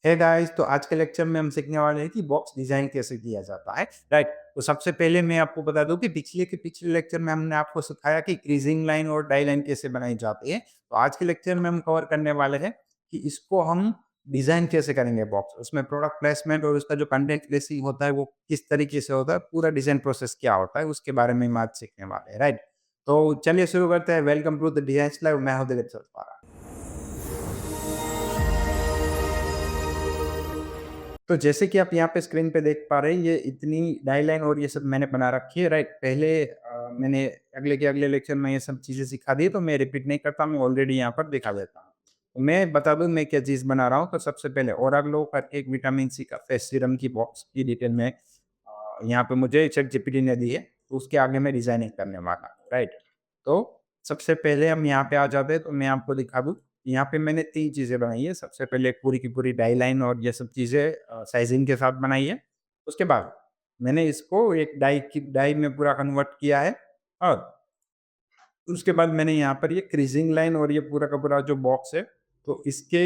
Hey guys, तो आज के लेक्चर में हम सीखने वाले हैं कि बॉक्स डिजाइन कैसे किया जाता है। राइट। तो सबसे पहले मैं आपको बता दूं कि पिछले लेक्चर में हमने आपको सिखाया कि क्रीजिंग लाइन और डाई लाइन कैसे बनाई जाती है। तो आज के लेक्चर में हम कवर करने वाले हैं कि इसको हम डिजाइन कैसे करेंगे बॉक्स, उसमें प्रोडक्ट प्लेसमेंट और उसका जो कंटेंट प्लेसिंग होता है वो किस तरीके से होता है, पूरा डिजाइन प्रोसेस क्या होता है उसके बारे में हम आज सीखने वाले हैं। राइट। तो चलिए शुरू करते हैं। Welcome to the design live. मैं हूं दिलीप सतपारा। तो जैसे कि आप यहाँ पे स्क्रीन पे देख पा रहे हैं, ये इतनी डाई लाइन और ये सब मैंने बना रखी है। राइट। पहले मैंने अगले के अगले लेक्चर में ये सब चीज़ें सिखा दी, तो मैं रिपीट नहीं करता, मैं ऑलरेडी यहाँ पर दिखा देता हूँ। तो मैं बता दूँ मैं क्या चीज़ बना रहा हूँ। तो सबसे पहले ओराग्लो करके एक विटामिन सी का फेस सीरम की बॉक्स की डिटेल में यहाँ पे मुझे चैट जीपीटी ने दी है, तो उसके आगे मैं डिजाइनिंग करने वाला हूँ। राइट। तो सबसे पहले हम यहाँ पे आ जाते हैं, तो मैं आपको दिखा दूँ। यहाँ पे मैंने 3 चीज़ें बनाई है। सबसे पहले एक पूरी की पूरी डाई लाइन और ये सब चीज़ें साइज़िंग के साथ बनाई है। उसके बाद मैंने इसको एक डाई में पूरा कन्वर्ट किया है और उसके बाद मैंने यहाँ पर ये क्रीजिंग लाइन और ये पूरा का पूरा जो बॉक्स है, तो इसके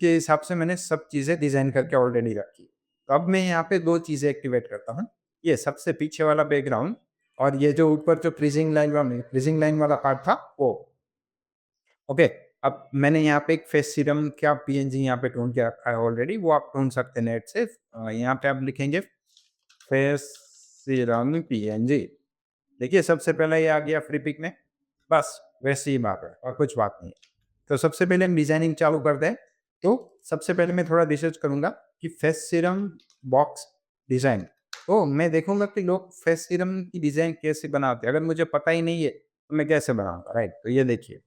हिसाब से मैंने सब चीज़ें डिज़ाइन करके ऑलरेडी रखी। तो अब मैं यहाँ पे 2 चीज़ें एक्टिवेट करता हूँ। ये सबसे पीछे वाला बैकग्राउंड और ये जो ऊपर जो क्रीजिंग लाइन वाला पार्ट था वो। ओके। अब मैंने यहाँ पे एक फेस सीरम का पीएनजी यहाँ पे ढूँढ के रखा है ऑलरेडी, वो आप ढूँढ सकते हैं नेट से। यहाँ पे आप लिखेंगे फेस सीरम पीएनजी। देखिए सबसे पहले ये आ गया फ्री पिक में। बस वैसी ही बात है और कुछ बात नहीं है। तो सबसे पहले हम डिज़ाइनिंग चालू करते हैं। तो सबसे पहले मैं थोड़ा रिसर्च करूँगा कि फेस सीरम बॉक्स डिज़ाइन। तो मैं देखूँगा कि लोग फेस सीरम की डिज़ाइन कैसे बनाते हैं। अगर मुझे पता ही नहीं है, तो मैं कैसे बनाऊँगा? राइट। तो ये देखिए,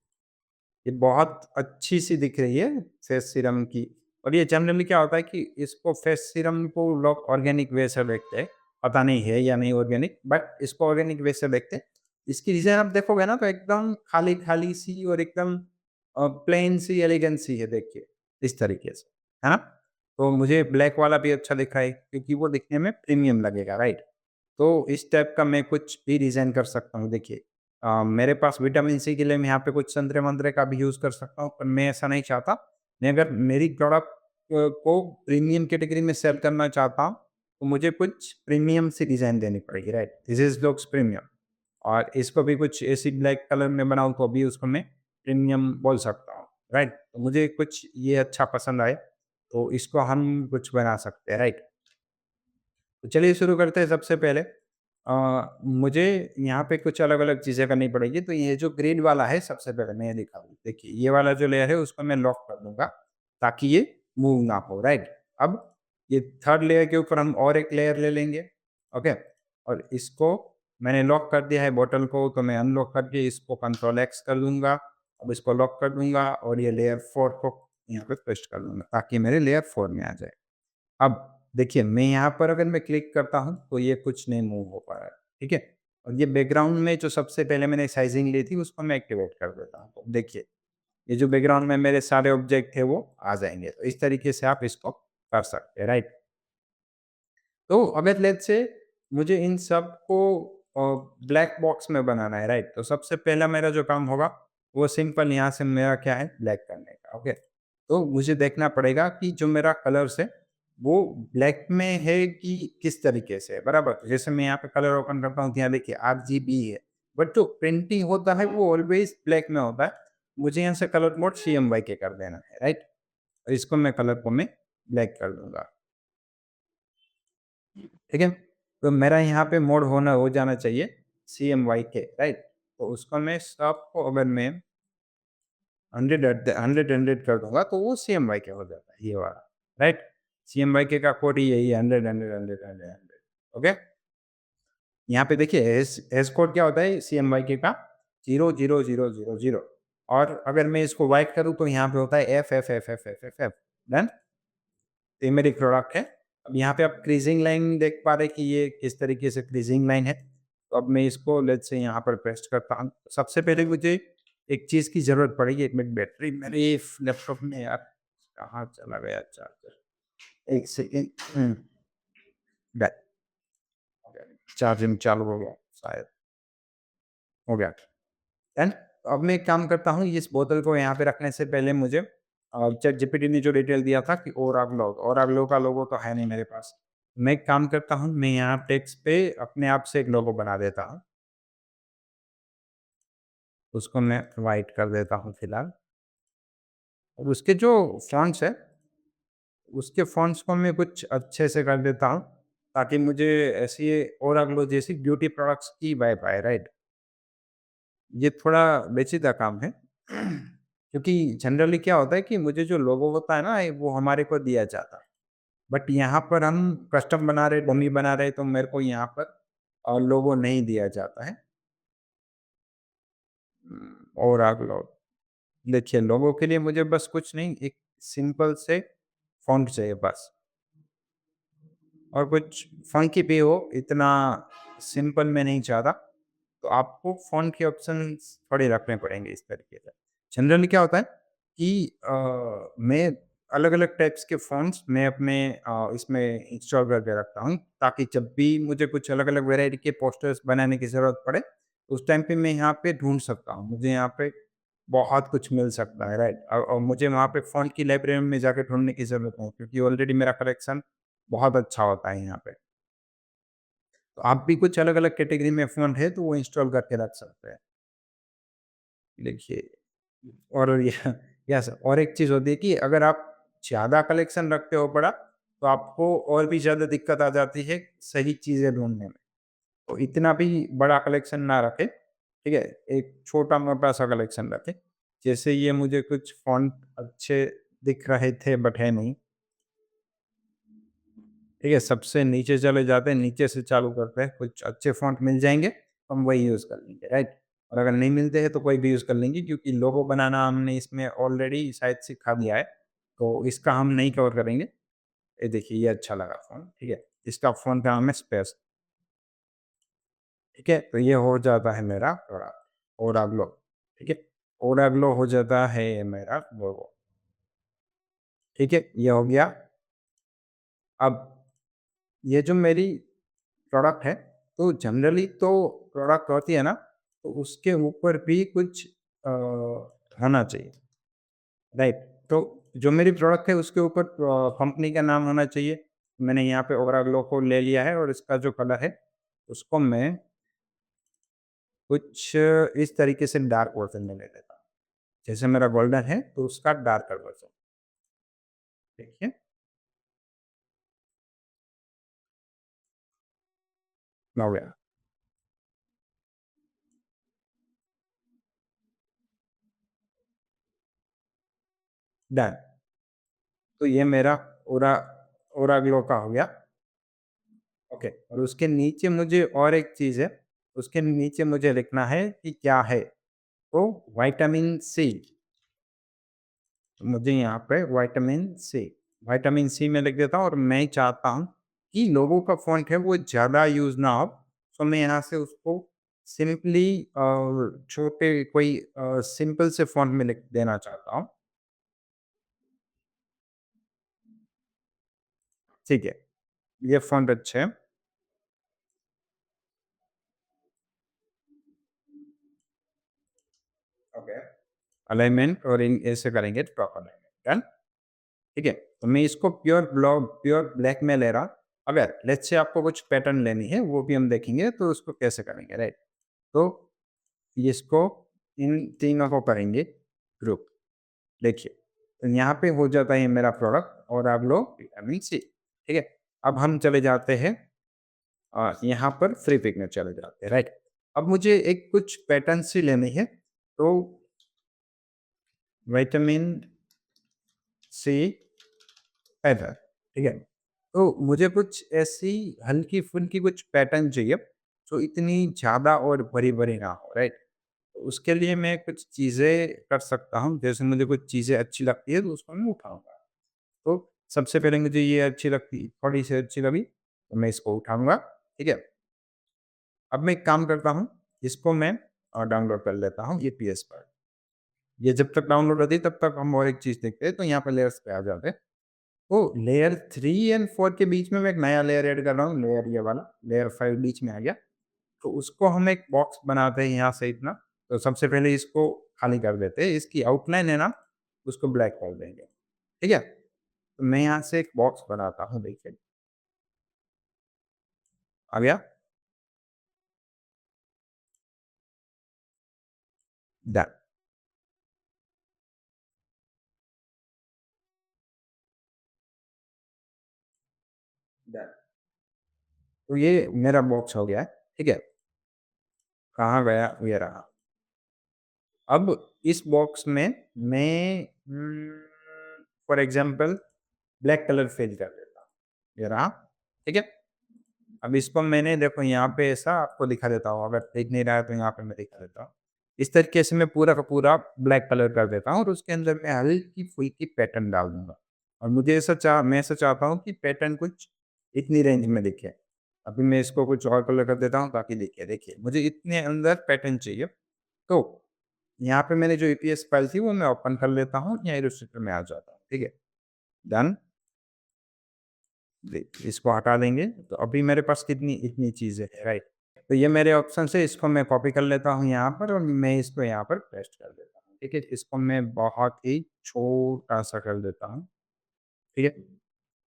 ये बहुत अच्छी-सी दिख रही है फेस सीरम की। और ये जनरली क्या होता है कि इसको फेस सीरम को लोग ऑर्गेनिक वे से देखते हैं। पता नहीं है या नहीं ऑर्गेनिक, बट इसको ऑर्गेनिक वे से देखते हैं। इसकी डिज़ाइन आप देखोगे ना, तो एकदम खाली-खाली सी और एकदम प्लेन सी, एलिगेंट सी है देखिए, इस तरीके से, है ना? तो मुझे ब्लैक वाला भी अच्छा दिख रहा है क्योंकि वो दिखने में प्रीमियम लगेगा, राइट? तो इस टाइप का मैं कुछ भी डिज़ाइन कर सकता हूँ। देखिए मेरे पास विटामिन सी के लिए मैं यहाँ पे कुछ संतरे-वंतरे का भी यूज़ कर सकता हूँ, पर मैं ऐसा नहीं चाहता। मैं अगर मेरी प्रोडक्ट को प्रीमियम कैटेगरी में सेल करना चाहता हूँ, तो मुझे कुछ प्रीमियम सी डिज़ाइन देनी पड़ेगी, right? This is looks premium. और इसको भी कुछ ऐसी ब्लैक कलर में बनाऊँ तो भी उसको मैं प्रीमियम बोल सकता हूँ, राइट? तो मुझे कुछ ये अच्छा पसंद आए, तो इसको हम कुछ बना सकते हैं, राइट? तो चलिए शुरू करते हैं। सबसे पहले मुझे यहाँ पे कुछ अलग-अलग चीज़ें करनी पड़ेगी। तो ये जो ग्रिड वाला है, सबसे पहले मैं ये दिखाऊँ। देखिए ये वाला जो लेयर है उसको मैं लॉक कर दूँगा ताकि ये मूव ना हो, राइट? अब ये थर्ड लेयर के ऊपर हम और एक लेयर ले लेंगे, ओके? और इसको मैंने लॉक कर दिया है बॉटल को, तो मैं अनलॉक करके इसको कंट्रोल एक्स कर दूँगा। अब इसको लॉक कर दूँगा और ये लेयर 4 को यहाँ पे पेस्ट कर दूँगा ताकि मेरे लेयर 4 में आ जाए। अब देखिए मैं यहाँ पर अगर मैं क्लिक करता हूँ तो ये कुछ नहीं मूव हो पा रहा है, ठीक है? और ये बैकग्राउंड में जो सबसे पहले मैंने साइजिंग ली थी उसको मैं एक्टिवेट कर देता हूँ। तो देखिए ये जो बैकग्राउंड में मेरे सारे ऑब्जेक्ट है वो आ जाएँगे। तो इस तरीके से आप इसको कर सकते हैं, राइट? तो अगर लेट्स से मुझे इन सबको ब्लैक बॉक्स में बनाना है, राइट? तो सबसे पहला मेरा जो काम होगा वो सिंपल यहाँ से मेरा क्या है, ब्लैक करने का, ओके? तो मुझे देखना पड़ेगा कि जो मेरा कलर्स है वो ब्लैक में है कि किस तरीके से है, बराबर? तो जैसे मैं यहाँ पे कलर ओपन करता हूँ तो यहाँ देखिए आरजीबी है, बट जो प्रिंटिंग होता है वो ऑलवेज ब्लैक में होता है। मुझे यहाँ से कलर मोड CMYK कर देना है, राइट? और इसको मैं कलर को मैं ब्लैक कर दूंगा, ठीक है? तो मेरा यहाँ पे मोड हो जाना चाहिए CMYK, राइट? तो उसको मैं सबको अगर मैं 100 कर दूँगा तो वो CMYK हो जाता है ये वाला, राइट? CMYK का कोड ही यही है 100 100 ओके? यहाँ पे देखिए एस कोड क्या होता है CMYK का 00000 और अगर मैं इसको वाइट करूँ तो यहाँ पे होता है FFFFFFF डन? तो ये मेरी प्रोडक्ट है। अब यहाँ पे आप क्रीजिंग लाइन देख पा रहे हैं कि ये किस तरीके से क्रीजिंग लाइन है। तो अब मैं इसको लेट्स से यहाँ पर पेस्ट करता हूँ। सबसे पहले मुझे एक चीज़ की ज़रूरत पड़ेगी, 1 मिनट बैटरी मेरे लैपटॉप में यार कहाँ चला गया चार्जर? 1 सेकंड बैक चार्जिंग चालू हो गया शायद, हो गया। एंड अब मैं एक काम करता हूँ, इस बोतल को यहाँ पे रखने से पहले मुझे चैट जीपीटी ने जो डिटेल दिया था कि ओराग्लो का लोगो तो है नहीं मेरे पास। मैं एक काम करता हूँ, मैं यहाँ टेक्स्ट पे अपने आप से एक लोगो बना देता हूँ। उसको मैं व्हाइट कर देता हूँ फिलहाल। और उसके जो फ़ॉन्ट्स है, उसके फ़ॉन्ट्स को मैं कुछ अच्छे से कर देता हूँ, ताकि मुझे ऐसी ओराग्लो जैसी ब्यूटी प्रोडक्ट्स की वाइब आए, राइट? ये थोड़ा पेचीदा काम है। क्योंकि जनरली क्या होता है कि मुझे जो लोगो होता है ना, वो हमारे को दिया जाता है। बट यहाँ पर हम कस्टम बना रहे, डमी बना रहे, तो मेरे को यहाँ पर लोगो नहीं दिया जाता है। और आप लोग देखिए, लोगों के लिए मुझे बस कुछ नहीं, एक सिंपल से फ़ॉन्ट चाहिए बस। और कुछ फ़ंकी भी हो, इतना सिंपल मैं नहीं चाहता। तो आपको फ़ॉन्ट के ऑप्शंस थोड़े रखने पड़ेंगे इस तरीके से। जनरली क्या होता है कि मैं अलग-अलग टाइप्स के फ़ॉन्ट्स मैं अपने इसमें इंस्टॉल करके रखता हूँ, ताकि जब भी मुझे कुछ अलग-अलग वैरायटी के पोस्टर्स बनाने की ज़रूरत पड़े, उस टाइम पे मैं यहाँ पे ढूँढ सकता हूँ। मुझे यहाँ पे बहुत कुछ मिल सकता है, राइट? और मुझे वहाँ पे फ़ॉन्ट की लाइब्रेरी में जाके ढूँढने की ज़रूरत नहीं, क्योंकि ऑलरेडी मेरा कलेक्शन बहुत अच्छा होता है यहाँ पे। तो आप भी कुछ अलग-अलग कैटेगरी में फ़ॉन्ट है, तो वो इंस्टॉल करके रख सकते हैं। देखिए, और यस, और एक चीज़ होती है कि अगर आप ज़्यादा कलेक्शन रखते हो बड़ा, तो आपको और भी ज़्यादा दिक्कत आ जाती है सही चीज़ें ढूँढने में। तो इतना भी बड़ा कलेक्शन ना रखें, ठीक है? एक छोटा-मोटा सा कलेक्शन रखें। जैसे ये मुझे कुछ फ़ॉन्ट अच्छे दिख रहे थे बट है नहीं। ठीक है? सबसे नीचे चले जाते हैं, नीचे से चालू करते हैं, कुछ अच्छे फ़ॉन्ट मिल जाएँगे, हम वही यूज़ कर लेंगे, राइट? और अगर नहीं मिलते हैं तो कोई भी यूज़ कर लेंगे, क्योंकि लोगो बनाना हमने इसमें ऑलरेडी शायद सिखा दिया है, तो इसका हम नहीं कवर करेंगे। ये देखिए, ये अच्छा लगा फ़ॉन्ट, ठीक है? इसका फ़ॉन्ट का नाम है स्पेस, ठीक है? तो ये हो जाता है मेरा थोड़ा ओराग्लो, ठीक है? ओराग्लो हो जाता है ये मेरा लोगो, ठीक है? ये हो गया। अब ये जो मेरी प्रोडक्ट है, तो जनरली तो प्रोडक्ट होती है ना, तो उसके ऊपर भी कुछ होना चाहिए, राइट? तो जो मेरी प्रोडक्ट है उसके ऊपर कंपनी का नाम होना चाहिए। मैंने यहाँ पे ओवरऑल लोगो ले लिया है, और इसका जो कलर है, उसको मैं कुछ इस तरीके से डार्क वर्ज़न में ले लेता हूँ। जैसे मेरा गोल्डन है, तो उसका डार्कर वर्ज़न, देखिए, हो गया, डन। तो ये मेरा ओरा ओराग्लो का हो गया। ओके, और उसके नीचे मुझे और एक चीज़ है, उसके नीचे मुझे लिखना है कि क्या है? तो विटामिन सी, मुझे यहाँ पे विटामिन सी मैं लिख देता हूँ, और मैं चाहता हूँ कि लोगों का फ़ॉन्ट है वो ज़्यादा यूज़ ना हो, तो मैं यहाँ से उसको सिंपली छोटे कोई सिंपल से फ़ॉन्ट में लिख देना चाहता हूँ, ठीक है? ये फ़ॉन्ट अच्छे हैं, ओके। अलाइनमेंट और इन ऐसे करेंगे प्रॉपर अलाइनमेंट, डन? ठीक है? तो मैं इसको प्योर ब्लैक में ले रहा। अगर लेट्स से आपको कुछ पैटर्न लेनी है, वो भी हम देखेंगे, तो उसको कैसे करेंगे, राइट? तो इसको इन तीनों को करेंगे ग्रुप। देखिए, तो यहाँ पे हो जाता है मेरा प्रोडक्ट, और आप लोग विटामिन सी, ठीक है? अब हम चले जाते हैं यहाँ पर फ्री पिक में चले जाते हैं, राइट? अब मुझे एक कुछ पैटर्न सी लेनी है, तो विटामिन सी पैटर्न, ठीक है? तो मुझे कुछ ऐसी हल्की-फुल्की कुछ पैटर्न चाहिए, जो इतनी ज़्यादा और बड़ी-बड़ी ना हो, राइट? तो उसके लिए मैं कुछ चीज़ें कर सकता हूँ, जैसे मुझे कुछ चीज़ें अच्छी लगती है, तो उसको मैं उठाऊँगा। तो सबसे पहले मुझे ये अच्छी लगती, थोड़ी-सी अच्छी लगी, तो मैं इसको उठाऊँगा, ठीक है? अब मैं एक काम करता हूँ, इसको मैं डाउनलोड कर लेता हूँ ईपीएस पर। ये जब तक डाउनलोड होती है, तब तक हम और एक चीज़ देखते हैं, तो यहाँ पे लेयर्स पे आ जाते हैं। तो लेयर 3 एंड 4 के बीच में मैं एक नया लेयर ऐड कर रहा हूँ, लेयर ये वाला, लेयर 5 बीच में आ गया। तो उसको हम एक बॉक्स बनाते हैं यहाँ से इतना। तो सबसे पहले इसको खाली कर देते हैं। इसकी आउटलाइन है ना, उसको ब्लैक कर देंगे, ठीक है? तो मैं यहाँ से एक बॉक्स बनाता हूँ, देखिए, आ गया? Done, done. तो ये मेरा बॉक्स हो गया है, ठीक है? कहाँ गया? ये रहा। अब इस बॉक्स में मैं for example black colour fill कर देता हूँ, ये रहा, ठीक है? अब इसको मैंने देखो यहाँ पे ऐसा आपको दिखा देता हूँ, अगर दिख नहीं रहा है तो यहाँ पे मैं दिखा देता हूँ। इस तरीके से मैं पूरा का पूरा ब्लैक कलर कर देता हूँ और उसके अंदर मैं हल्की-फुल्की पैटर्न डाल दूँगा। और मुझे मैं ऐसा चाहता हूँ कि पैटर्न कुछ इतनी रेंज में दिखे। अभी मैं इसको कुछ और कलर कर देता हूँ ताकि दिखे, देखिए मुझे इतने अंदर पैटर्न चाहिए। तो यहाँ पे मैंने जो ईपीएस फाइल थी वो मैं ओपन कर लेता हूँ या इलस्ट्रेटर में आ जाता हूँ, ठीक है? डन। इसको हटा देंगे, तो अभी मेरे पास कितनी इतनी चीज़ें हैं, राइट? तो ये मेरे ऑप्शन से इसको मैं कॉपी कर लेता हूँ यहाँ पर और मैं इसको यहाँ पर पेस्ट कर देता हूँ, ठीक है? इसको मैं बहुत ही छोटा-सा कर देता हूँ, ठीक है?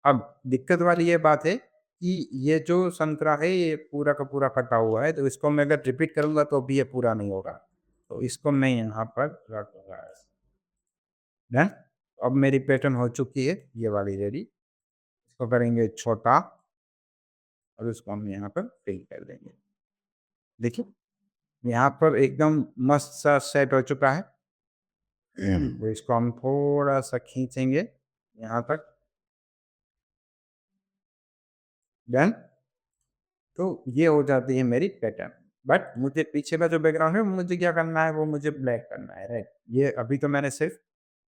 अब दिक्कत वाली ये बात है कि ये जो संतरा है ये पूरा का पूरा कटा हुआ है, तो इसको मैं अगर रिपीट करूँगा तो भी ये पूरा नहीं होगा। तो इसको मैं यहाँ पर रख दूँगा ऐसे, डन? अब मेरी पैटर्न हो चुकी है, ये वाली रेडी। इसको करेंगे छोटा और इसको हम यहाँ पर फिल कर देंगे। देखिए, यहाँ पर एकदम मस्त सा सेट हो चुका है। तो इसको हम थोड़ा-सा खींचेंगे यहाँ तक, डन। तो ये हो जाती है मेरी पैटर्न। बट मुझे पीछे का जो बैकग्राउंड है मुझे क्या करना है, वो मुझे ब्लैक करना है, राइट? ये अभी तो मैंने सिर्फ़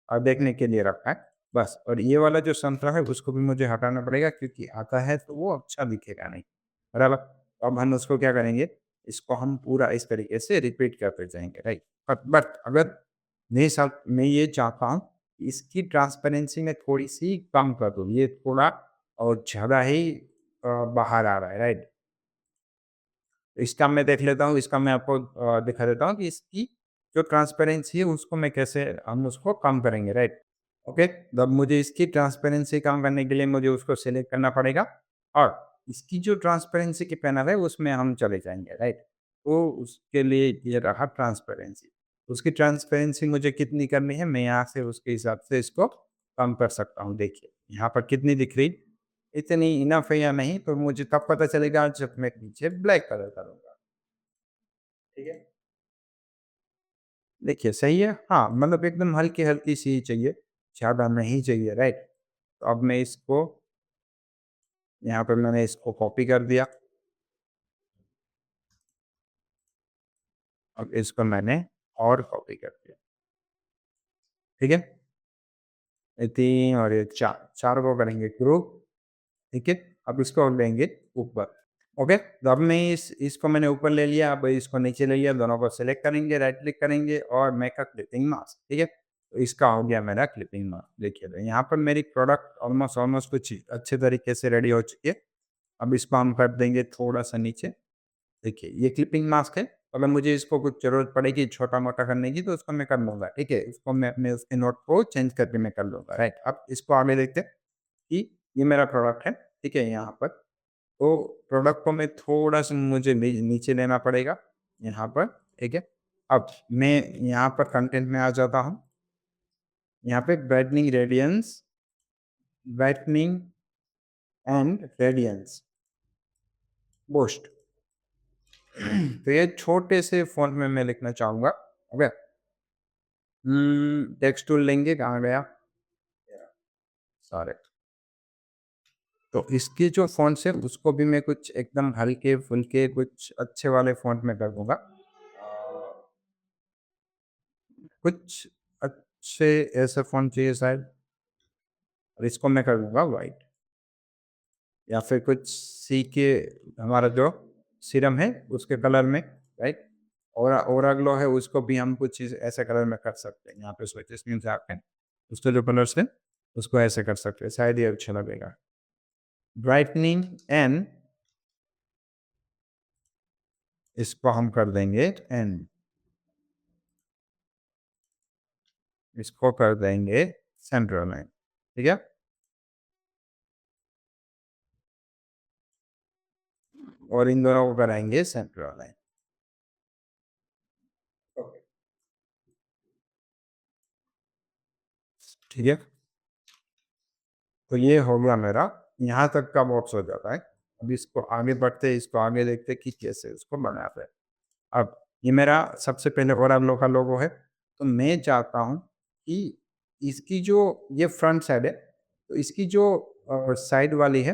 देखने के लिए रखा है, बस। और ये वाला जो संतरा है उसको भी मुझे हटाना पड़ेगा क्योंकि आता है तो वो अच्छा दिखेगा नहीं, बराबर? तो अब हम उसको क्या करेंगे, इसको हम पूरा इस तरीके से रिपीट करते जाएँगे, राइट? बट अगर मैं ये चाहता हूँ कि इसकी ट्रांसपेरेंसी मैं थोड़ी-सी कम कर दूँ, ये थोड़ा और ज़्यादा ही बाहर आ रहा है, राइट? इसका मैं देख लेता हूँ, इसका मैं आपको दिखा देता हूँ कि इसकी जो ट्रांसपेरेंसी है उसको मैं कैसे हम उसको कम करेंगे, राइट? ओके, तो अब मुझे इसकी ट्रांसपेरेंसी कम करने के लिए मुझे उसको सेलेक्ट करना पड़ेगा और इसकी जो ट्रांसपेरेंसी की पैनल है उसमें हम चले जाएँगे, राइट? तो उसके लिए ये रहा ट्रांसपेरेंसी। उसकी ट्रांसपेरेंसी मुझे कितनी करनी है, मैं यहाँ से उसके हिसाब से इसको कम कर सकता हूँ, देखिए। यहाँ पर कितनी दिख रही? इतनी इनफ है या नहीं, तो मुझे तब पता चलेगा जब मैं नीचे ब्लैक कलर करूँगा, ठीक है? देखिए सही है? हाँ, मतलब एकदम हल्की-हल्की सी ही चाहिए, ज़्यादा नहीं चाहिए, राइट? तो अब मैं इसको यहाँ पे मैंने इसको कॉपी कर दिया। अब इसको मैंने और कॉपी कर दिया, ठीक है? ये 3 और ये 4, चारों को करेंगे ग्रुप, ठीक है? अब इसको लेंगे ऊपर, ओके? तो अब मैं इसको मैंने ऊपर ले लिया, अब इसको नीचे ले लिया, दोनों को सेलेक्ट करेंगे, राइट क्लिक करेंगे और मेक अ क्लिपिंग मास्क, ठीक है? तो इसका हो गया मेरा क्लिपिंग मास्क, देखिए। तो यहाँ पर मेरी प्रोडक्ट ऑलमोस्ट ऑलमोस्ट कुछ अच्छे तरीके से रेडी हो चुकी है। अब इसको हम कर देंगे थोड़ा-सा नीचे। देखिए, ये क्लिपिंग मास्क है, अगर मुझे इसको कुछ ज़रूरत पड़ेगी छोटा-मोटा करने की तो उसको मैं कर लूँगा, ठीक है? इसको मैं अपने उसके नोट को चेंज करके मैं कर लूँगा, राइट? अब इसको आगे देखते हैं कि ये मेरा प्रोडक्ट है, ठीक है? यहाँ पर तो प्रोडक्ट को मैं थोड़ा-सा मुझे नीचे लेना पड़ेगा, यहाँ पर, ठीक है? अब मैं यहाँ पर कंटेंट में आ जाता हूँ, यहाँ पे ब्राइटनिंग एंड रेडियंस बूस्ट। तो ये छोटे से फ़ॉन्ट में मैं लिखना चाहूँगा, ओके? टेक्स्ट टूल लेंगे, कहाँ गया? सॉरी। तो इसके जो फ़ॉन्ट्स हैं उसको भी मैं कुछ एकदम हल्के-फुल्के कुछ अच्छे वाले फ़ॉन्ट में कर दूँगा। कुछ अच्छे ऐसे फ़ॉन्ट चाहिए शायद और इसको मैं कर दूँगा व्हाइट या फिर कुछ सी के हमारा जो सीरम है उसके कलर में, राइट? ऑरा ग्लो है उसको भी हम कुछ चीज़ ऐसे कलर में कर सकते हैं। यहाँ पे स्विचेस मीन्स आप हैं, उसके जो कलर्स हैं उसको ऐसे कर सकते हैं, शायद ये अच्छा लगेगा। ब्राइटनिंग एंड इसको हम कर देंगे एंड इसको कर देंगे सेंटर लाइन, ठीक है? और इन दोनों को कराएँगे सेंटर लाइन। ओके। ठीक है? तो ये हो गया मेरा, यहाँ तक का बॉक्स हो जाता है। अब इसको आगे बढ़ते हैं, इसको आगे देखते हैं कि कैसे इसको बनाते हैं। अब ये मेरा सबसे पहले ओरावलो का लोगो है, तो मैं चाहता हूँ कि इसकी जो ये फ्रंट साइड है, तो इसकी जो साइड वाली है,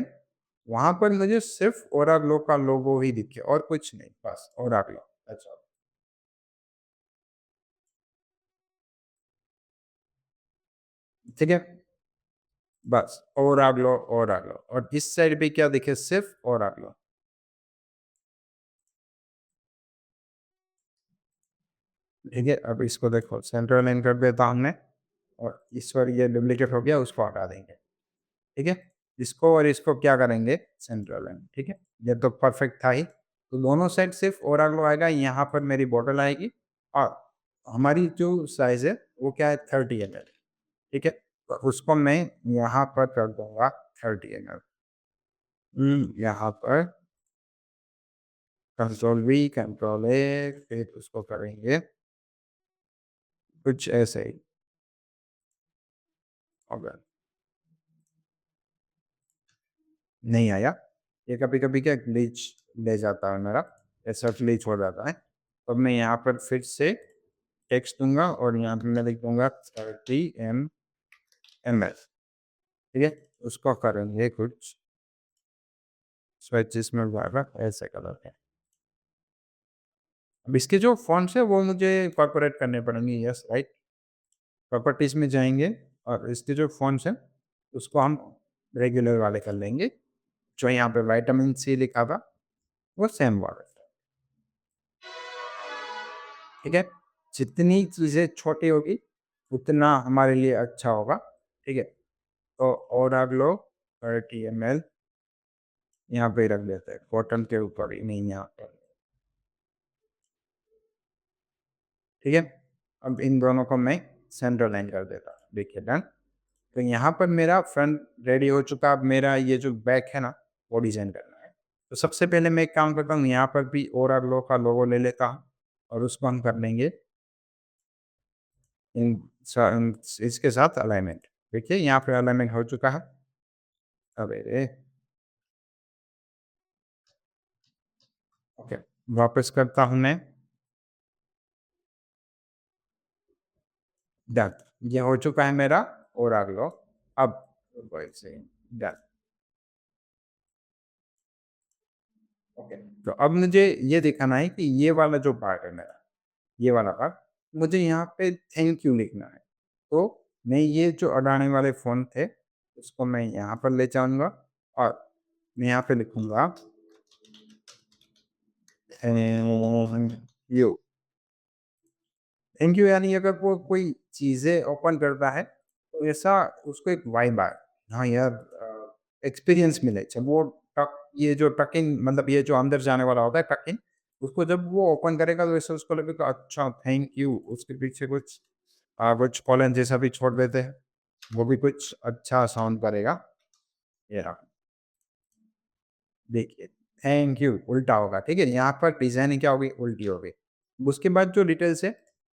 वहाँ पर मुझे सिर्फ़ ओरावलो का लोगो ही दिखे और कुछ नहीं, बस ओरावलो। अच्छा, ठीक है? बस ओरावलो और इस साइड पे क्या दिखे? सिर्फ़ ओरावलो। ठीक है? अब इसको देखो सेंटर लाइन कर देता हूँ मैं और इस पर ये डुप्लीकेट हो गया, उसको हटा देंगे। ठीक है? इसको और इसको क्या करेंगे? सेंटर लाइन, ठीक है? ये तो परफेक्ट था ही। तो दोनों साइड सिर्फ़ ओरागलो आएगा, यहाँ पर मेरी बॉटल आएगी और हमारी जो साइज़ है, वो क्या है 30 ml, ठीक है? तो उसको मैं यहाँ पर कर दूँगा 30 ml। यहाँ पर कंट्रोल वी, कंट्रोल ए, फिर उसको करेंगे कुछ ऐसे ही होगा। नहीं आया। ये कभी-कभी क्या ग्लिच ले जाता है मेरा, ऐसा ग्लिच हो जाता है। तो मैं यहाँ पर फिर से टेक्स्ट दूँगा और यहाँ पे मैं लिख दूँगा 30 ml, ठीक है? उसको करेंगे कुछ स्वेचिस में जाएगा ऐसे कलर के। अब इसके जो फ़ॉन्ट्स हैं वो मुझे कॉर्पोरेट करने पड़ेंगे, यस राइट? प्रॉपर्टीज़ में जाएँगे और इसके जो फ़ॉन्ट्स हैं, उसको हम रेगुलर वाले कर लेंगे। जो यहाँ पे विटामिन सी लिखा था, वो सेम वाला। ठीक है? जितनी चीज़ें छोटी होगी, उतना हमारे लिए अच्छा होगा, ठीक है? तो और आप लोग 30 ml यहाँ पे रख देते हैं, कॉटन के ऊपर ही, नहीं यहाँ पर, ठीक है? अब इन दोनों को मैं सेंटर लाइन कर देता हूँ, देखिए डन। तो यहाँ पर मेरा फ्रंट रेडी हो चुका, अब मेरा ये जो बैक है ना, वो डिज़ाइन करना है। तो सबसे पहले मैं एक काम करता हूँ, यहाँ पर भी ओरा लो का लोगो ले लेता हूँ और उसको हम कर लेंगे इन इसके साथ अलाइनमेंट। देखिए यहाँ पे अलाइनमेंट हो चुका है। अबे रे! ओके, वापस करता हूँ मैं, डन। ये हो चुका है मेरा ओरा लो। अब वैसे डन। ओके, तो अब मुझे ये दिखाना है कि ये वाला जो पार्ट है मेरा, ये वाला पार्ट, मुझे यहाँ पे थैंक यू लिखना है। तो मैं ये जो अडानी वाले फ़ोन थे, उसको मैं यहाँ पर ले जाऊँगा और मैं यहाँ पे लिखूँगा थैंक यू। थैंक यू यानी अगर वो कोई चीज़ें ओपन करता है, तो ऐसा उसको एक वाइब आए। हाँ यार एक्सपीरियंस मिले। जब वो ये जो टकिंग मतलब ये जो अंदर जाने वाला होता है टकिंग, उसको जब वो ओपन करेगा तो ऐसा उसको लगेगा अच्छा थैंक यू। उसके पीछे कुछ कॉलन जैसा भी छोड़ देते हैं, वो भी कुछ अच्छा साउंड करेगा। या देखिए थैंक यू उल्टा होगा, ठीक है? यहाँ पर डिज़ाइनिंग क्या होगी? उल्टी होगी। उसके बाद जो डिटेल्स है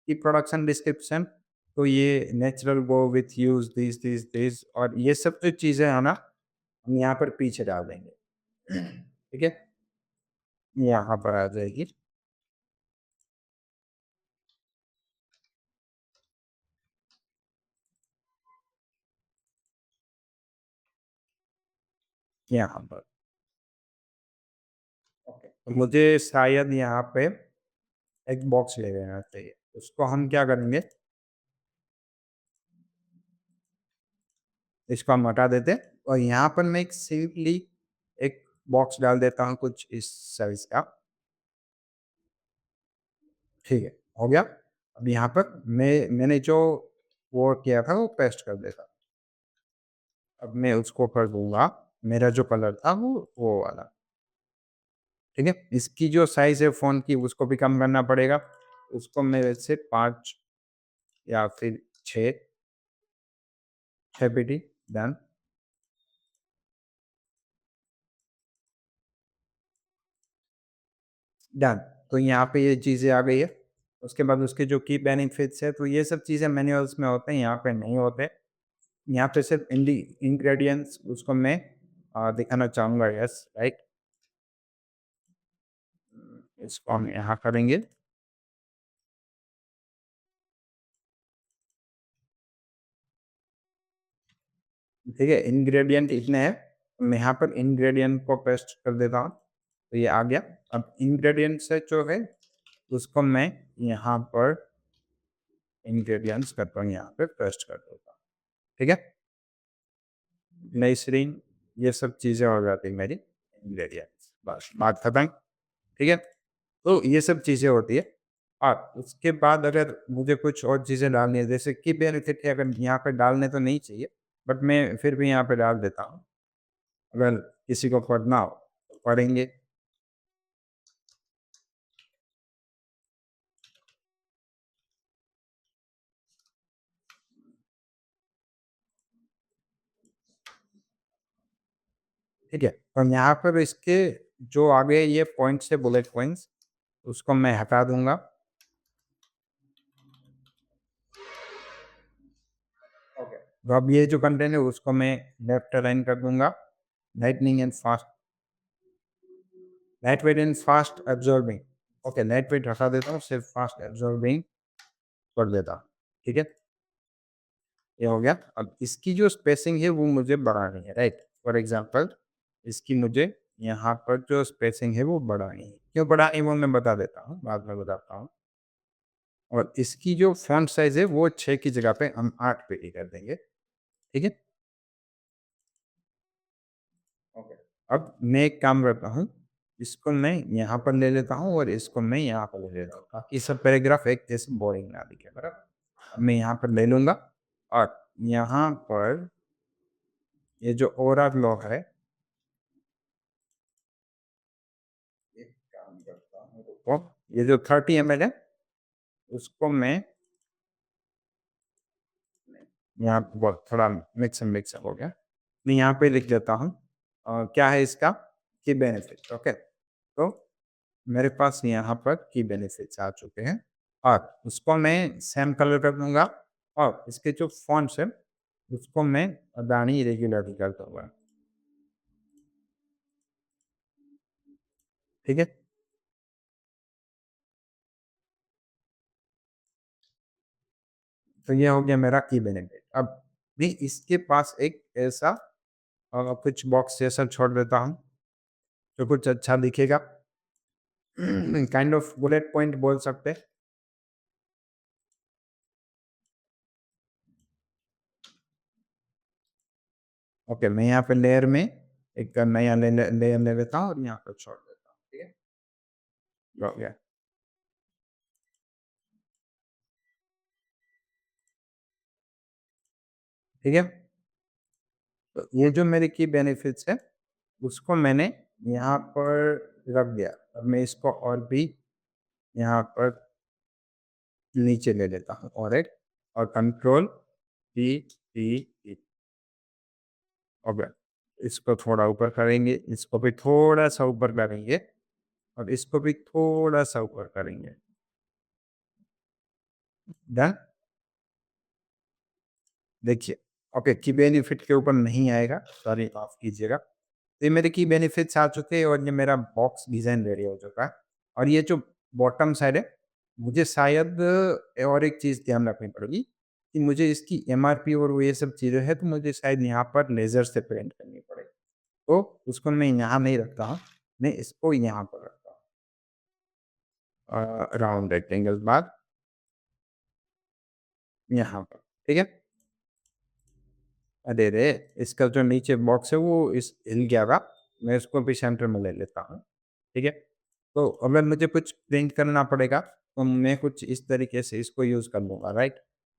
कि प्रोडक्शन डिस्क्रिप्शन, तो ये natural go with use this और ये सब जो चीज़ें हैं ना, हम यहाँ पर पीछे डाल देंगे। ठीक है? यहाँ पर आ जाएगी, यहाँ पर। ओके। तो मुझे शायद यहाँ पे एक बॉक्स ले लेना चाहिए। उसको हम क्या करेंगे, इसको हम हटा देते हैं और यहाँ पर मैं एक सिंपली एक बॉक्स डाल देता हूँ कुछ इस साइज़ का। ठीक है, हो गया। अब यहाँ पर मैंने जो वो किया था वो पेस्ट कर देता। अब मैं उसको कर दूँगा, मेरा जो कलर था वो वाला, ठीक है? इसकी जो साइज़ है फ़ॉन्ट की उसको भी कम करना पड़ेगा। उसको मैं वैसे 5 या फिर 6 6 पेटी डन। डन। तो यहाँ पे ये चीज़ें आ गई है। उसके बाद उसके जो की बेनिफिट्स है, तो ये सब चीज़ें मैनुअल्स में होते हैं, यहाँ पे नहीं होते। यहाँ पे सिर्फ इंग्रेडिएंट्स उसको मैं दिखाना चाहूँगा, यस राइट। इसको हम यहाँ करेंगे। ठीक है, इंग्रेडिएंट इतने हैं। मैं यहाँ पर इंग्रेडिएंट को पेस्ट कर देता हूँ, तो ये आ गया। अब इंग्रेडिएंट से जो है उसको मैं यहाँ पर इंग्रेडिएंट्स करता हूँ, यहाँ पे पेस्ट कर देता हूँ। ठीक है, ग्लिसरीन, ये सब चीज़ें हो जाती मेरी इंग्रेडिएंट्स, बस बात खत्म। ठीक है, तो ये सब चीज़ें होती है। और उसके बाद अगर मुझे कुछ और चीज़ें डालनी है, जैसे कि बेनिफिट है, अगर यहाँ पे डालने तो नहीं चाहिए, बट मैं फिर भी यहाँ पे डाल देता हूँ। अगर किसी को पढ़ना हो तो पढ़ेंगे। ठीक है, तो यहाँ पर इसके जो आगे ये पॉइंट्स है, बुलेट पॉइंट्स, उसको मैं हटा दूंगा। ओके, तो अब ये जो कंटेंट है उसको मैं लेफ्ट अलाइन कर दूंगा। Lightning and fast, light weight and fast absorbing. Okay, light weight हटा देता हूँ, सिर्फ फास्ट एब्जॉर्बिंग कर देता हूँ। ठीक है, ये हो गया। अब इसकी जो स्पेसिंग है वो मुझे बढ़ानी है, राइट। फॉर एग्जांपल इसकी मुझे यहाँ पर जो स्पेसिंग है वो बढ़ानी है। क्यों बढ़ानी है वो मैं बता देता हूँ, बाद में बताता हूँ। और इसकी जो फॉन्ट साइज है वो 6 की जगह पे हम 8 पे ही कर देंगे। ठीक है, ओके। अब मैं एक काम करता हूँ, इसको मैं यहाँ पर ले लेता हूँ और इसको मैं यहाँ पर ले लेता हूँ, ताकि सब पैराग्राफ एक जैसे बोरिंग ना दिखे, बराबर। अब मैं यहाँ पर ले लूँगा और यहाँ पर ये जो ओवरऑल लॉ है, एक काम करता हूँ, रुको। ये जो 30 ml है उसको मैं यहाँ पर बहुत थोड़ा मिक्स हो गया, मैं यहाँ पे लिख देता हूँ। क्या है इसका की बेनिफिट। ओके, तो मेरे पास यहाँ पर की बेनिफिट्स आ चुके हैं और उसको मैं सेम कलर कर दूंगा। और इसके जो फॉन्ट्स है उसको मैं अडानी रेगुलर कर दूंगा। ठीक है, तो ये हो गया मेरा की बेनिफिट। अब भी इसके पास एक ऐसा कुछ बॉक्स जैसा छोड़ देता हूँ जो कुछ अच्छा दिखेगा। काइंड ऑफ बुलेट पॉइंट बोल सकते हैं। ओके, मैं यहाँ पे लेयर में एक नया लेयर ले लेता हूँ और यहाँ पर छोड़ देता हूँ। ठीक है, हो गया। ठीक है, तो ये जो मेरे की बेनिफिट्स है उसको मैंने यहाँ पर रख दिया। अब मैं इसको और भी यहाँ पर नीचे ले लेता हूँ और एक और control T T T. Okay, इसको थोड़ा ऊपर करेंगे, इसको भी थोड़ा सा ऊपर करेंगे और इसको भी थोड़ा सा ऊपर करेंगे। डन। देखिए, ओके, की बेनिफिट के ऊपर नहीं आएगा, सॉरी माफ कीजिएगा। तो ये मेरे की बेनिफिट्स आ चुके हैं और ये मेरा बॉक्स डिज़ाइन रेडी हो चुका है। और ये जो बॉटम साइड है, मुझे शायद और एक चीज़ ध्यान रखनी पड़ेगी कि मुझे इसकी एमआरपी और वो ये सब चीज़ें हैं, तो मुझे शायद यहाँ पर लेज़र से पेंट करनी पड़ेगी। तो उसको मैं यहाँ नहीं रखता हूँ, मैं इसको यहाँ पर रखता हूँ। राउंड रेक्टेंगल बाद यहाँ पर, ठीक है? अरे रे! इसका जो नीचे बॉक्स है वो इस हिल गया था, मैं इसको भी सेंटर में ले लेता हूँ, ठीक है? तो अगर मुझे कुछ प्रिंट करना पड़ेगा, तो मैं कुछ इस तरीके से इसको यूज़ कर लूँगा, राइट?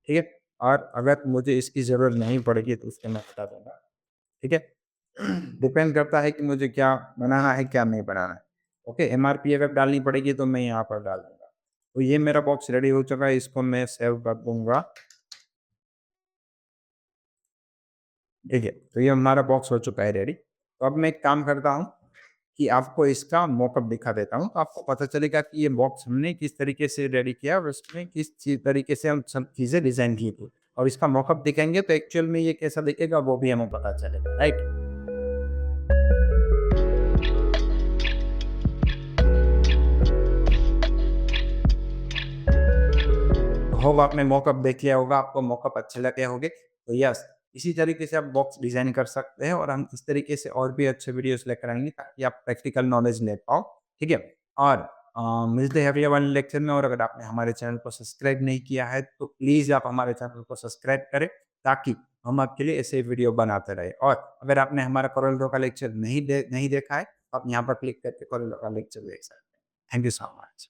ठीक है? और अगर मुझे इसकी ज़रूरत नहीं पड़ेगी तो उसको मैं हटा दूँगा, ठीक है? डिपेंड करता है कि मुझे क्या बनाना है, क्या नहीं बनाना है। ओके, एमआरपी अगर डालनी पड़ेगी तो मैं यहाँ पर डाल दूँगा। तो ये मेरा बॉक्स रेडी हो चुका है, इसको मैं सेव कर दूँगा। ठीक है, तो ये हमारा बॉक्स हो चुका है रेडी। तो अब मैं एक काम करता हूँ कि आपको इसका मॉकअप दिखा देता हूँ, तो आपको पता चलेगा कि ये बॉक्स हमने किस तरीके से रेडी किया और उसमें किस तरीके से हम सब चीज़ें डिज़ाइन की थी। और इसका मॉकअप दिखाएँगे तो एक्चुअल में ये कैसा दिखेगा वो भी हमें पता चलेगा, राइट? होप आपने मॉकअप देख लिया होगा, आपको मॉकअप अच्छे लगे होंगे। तो यस, इसी तरीके से आप बॉक्स डिज़ाइन कर सकते हैं और हम इस तरीके से और भी अच्छे वीडियोज़ लेकर आएँगे ताकि आप प्रैक्टिकल नॉलेज ले पाओ, ठीक है? और मिलते हैं अगले वाले लेक्चर में। और अगर आपने हमारे चैनल को सब्सक्राइब नहीं किया है, तो प्लीज़ आप हमारे चैनल को सब्सक्राइब करें ताकि हम आपके लिए ऐसे वीडियो बनाते रहें। और अगर आपने हमारा कोरल ड्रॉ का लेक्चर नहीं देखा है, तो आप यहाँ पर क्लिक करके कोरल ड्रॉ का लेक्चर देख सकते हैं। Thank you so much.